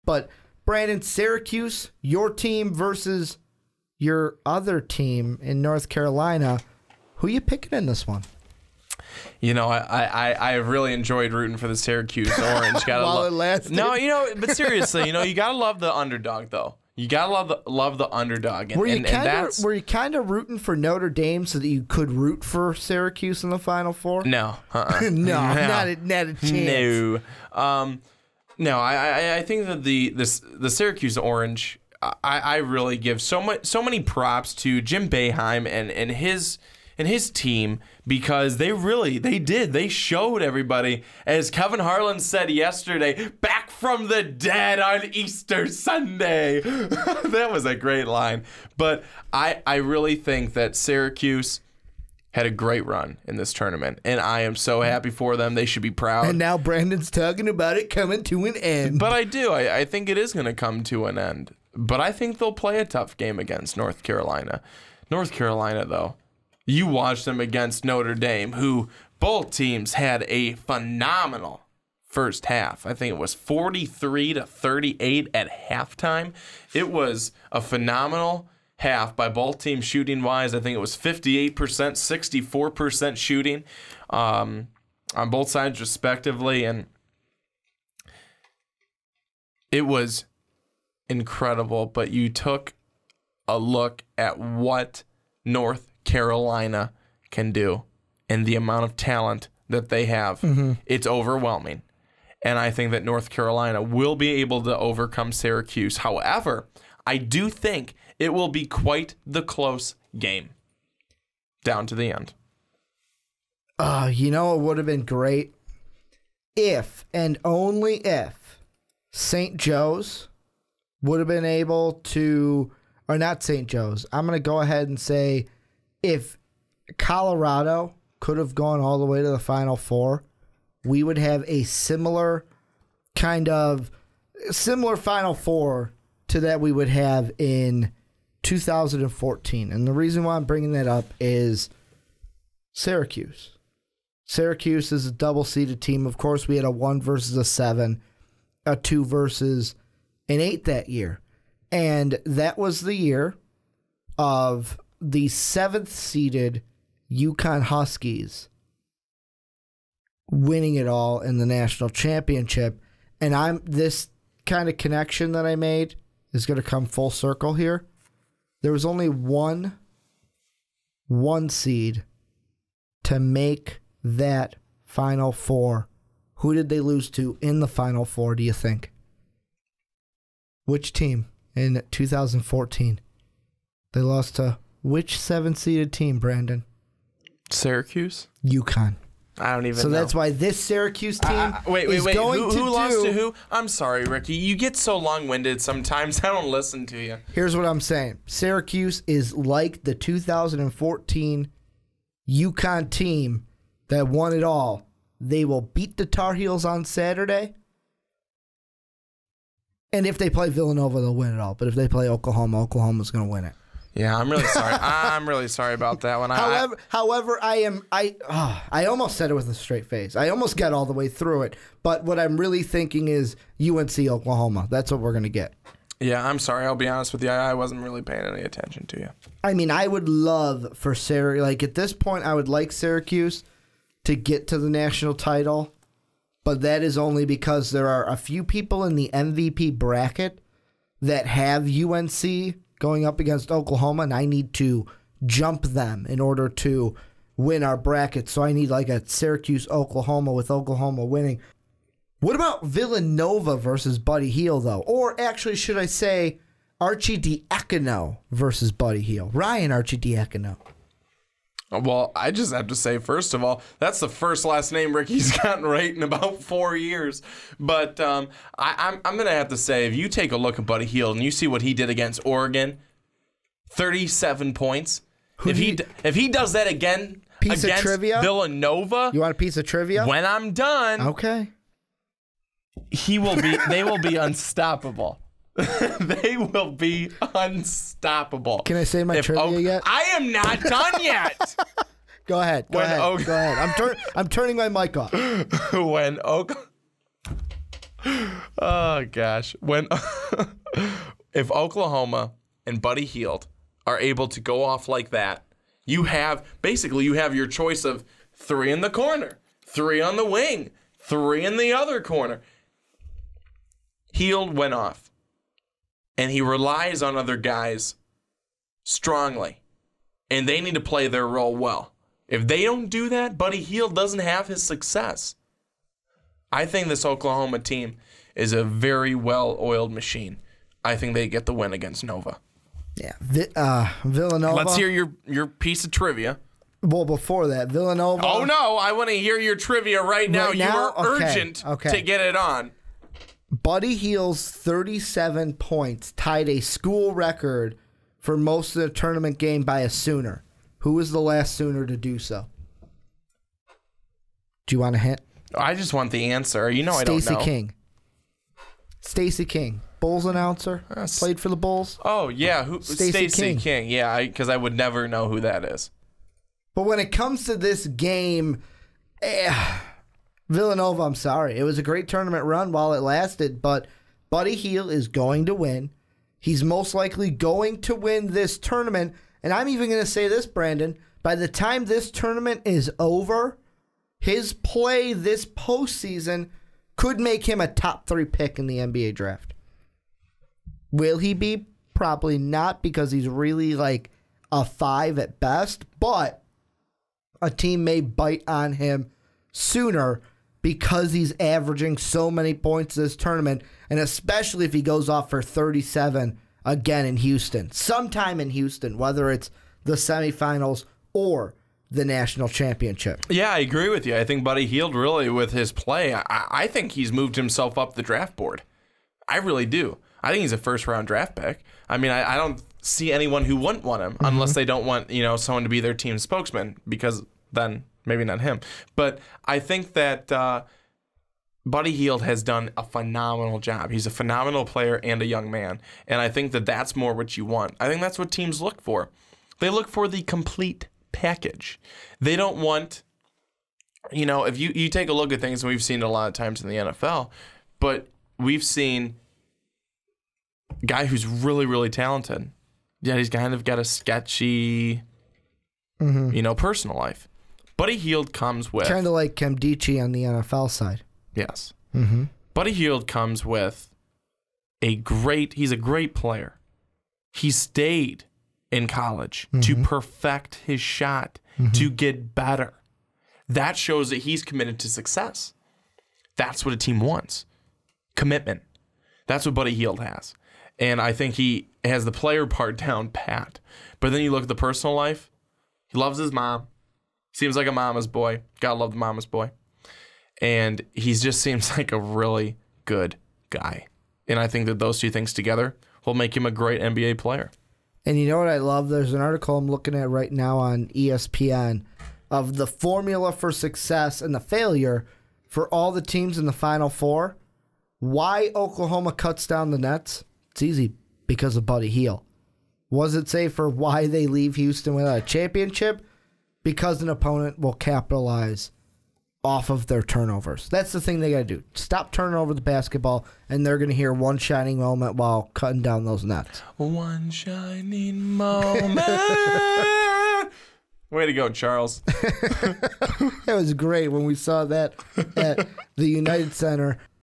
But Brandon, Syracuse, your team versus your other team in North Carolina. Who you picking in this one? You know, I really enjoyed rooting for the Syracuse Orange. While it lasted. No, you know, but seriously, you know, you gotta love the underdog though. You gotta love the underdog. And, were you kind of rooting for Notre Dame so that you could root for Syracuse in the Final Four? No, no, not a chance. No, I think that the Syracuse Orange, I really give so many props to Jim Boeheim and his team, because they showed everybody, as Kevin Harlan said yesterday, back from the dead on Easter Sunday. That was a great line. But I really think that Syracuse had a great run in this tournament, and I am so happy for them. They should be proud. And now Brandon's talking about it coming to an end. But I do. I think it is going to come to an end. But I think they'll play a tough game against North Carolina. North Carolina, though, you watched them against Notre Dame, who both teams had a phenomenal first half. I think it was 43-38 at halftime. It was a phenomenal half by both teams shooting wise. I think it was 58%, 64% shooting on both sides respectively, and it was incredible. But you took a look at what North Carolina can do and the amount of talent that they have. Mm-hmm. It's overwhelming. And I think that North Carolina will be able to overcome Syracuse. However, I do think it will be quite the close game down to the end. You know, it would have been great if, and only if, St. Joe's would have been able to, or not St. Joe's, I'm going to go ahead and say if Colorado could have gone all the way to the Final Four, we would have a similar Final Four to that we would have in 2014. And the reason why I'm bringing that up is Syracuse. Syracuse is a double-seeded team. Of course, we had a 1 versus a 7, a 2 versus an 8 that year. And that was the year of the 7th-seeded UConn Huskies winning it all in the national championship. And this kind of connection that I made is going to come full circle here. There was only one seed to make that Final Four. Who did they lose to in the Final Four, do you think? Which team in 2014? They lost to which 7-seeded team, Brandon? Syracuse? UConn. I don't even know. So that's why this Syracuse team wait. Who lost to who? I'm sorry, Ricky. You get so long-winded sometimes. I don't listen to you. Here's what I'm saying. Syracuse is like the 2014 UConn team that won it all. They will beat the Tar Heels on Saturday. And if they play Villanova, they'll win it all. But if they play Oklahoma, Oklahoma's going to win it. Yeah, I'm really sorry. I'm really sorry about that one. However, I almost said it with a straight face. I almost got all the way through it. But what I'm really thinking is UNC Oklahoma. That's what we're going to get. Yeah, I'm sorry. I'll be honest with you. I wasn't really paying any attention to you. I mean, I would love for Syracuse. Like at this point, I would like Syracuse to get to the national title. But that is only because there are a few people in the MVP bracket that have UNC going up against Oklahoma, and I need to jump them in order to win our bracket. So I need like a Syracuse-Oklahoma with Oklahoma winning. What about Villanova versus Buddy Hield, though? Or actually, should I say Archie Diacono versus Buddy Hield? Ryan Archie Diacono. Well, I just have to say, first of all, that's the first last name Ricky's gotten right in about 4 years. But I'm going to have to say, if you take a look at Buddy Hield and you see what he did against Oregon, 37 points. If he does that again against Villanova. You want a piece of trivia? When I'm done. Okay. They will be unstoppable. They will be unstoppable. Can I say my trivia yet? I am not done yet. Go ahead. Go ahead. I'm turning my mic off. Oh gosh, when if Oklahoma and Buddy Hield are able to go off like that, you have your choice of 3 in the corner, 3 on the wing, 3 in the other corner. Hield went off, and he relies on other guys strongly, and they need to play their role well. If they don't do that, Buddy Hield doesn't have his success. I think this Oklahoma team is a very well-oiled machine. I think they get the win against Nova. Yeah, Villanova. Let's hear your piece of trivia. Well, before that, Villanova. Oh, no, I want to hear your trivia right now. You are urgent to get it on. Buddy Hield's 37 points tied a school record for most of the tournament game by a Sooner. Who was the last Sooner to do so? Do you want a hint? I just want the answer. You know I don't know. Stacey King. Stacey King. Bulls announcer. Played for the Bulls. Oh, yeah. Stacey King. Yeah, because I would never know who that is. But when it comes to this game, Villanova, I'm sorry. It was a great tournament run while it lasted, but Buddy Hield is going to win. He's most likely going to win this tournament. And I'm even going to say this, Brandon. By the time this tournament is over, his play this postseason could make him a top 3 pick in the NBA draft. Will he be? Probably not, because he's really like a 5 at best. But a team may bite on him sooner because he's averaging so many points this tournament, and especially if he goes off for 37 again in Houston. Sometime in Houston, whether it's the semifinals or the national championship. Yeah, I agree with you. I think Buddy Hield really, with his play, I think he's moved himself up the draft board. I really do. I think he's a first-round draft pick. I mean, I don't see anyone who wouldn't want him unless they don't want, someone to be their team spokesman, because then maybe not him. But I think that Buddy Hield has done a phenomenal job. He's a phenomenal player and a young man, and I think that that's more what you want. I think that's what teams look for. They look for the complete package. They don't want, if you take a look at things, and we've seen it a lot of times in the NFL, but we've seen a guy who's really, really talented, yet he's kind of got a sketchy, personal life. Buddy Hield comes with... Kind of like Kemdici on the NFL side. Yes. Buddy Hield comes with he's a great player. He stayed in college to perfect his shot, to get better. That shows that he's committed to success. That's what a team wants. Commitment. That's what Buddy Hield has. And I think he has the player part down pat. But then you look at the personal life. He loves his mom. Seems like a mama's boy. Gotta love the mama's boy. And he just seems like a really good guy. And I think that those two things together will make him a great NBA player. And you know what I love? There's an article I'm looking at right now on ESPN of the formula for success and the failure for all the teams in the Final Four. Why Oklahoma cuts down the nets? It's easy, because of Buddy Hield. Was it say for why they leave Houston without a championship? Because an opponent will capitalize off of their turnovers. That's the thing they got to do. Stop turning over the basketball, and they're going to hear one shining moment while cutting down those nets. One shining moment. Way to go, Charles. That was great when we saw that at the United Center.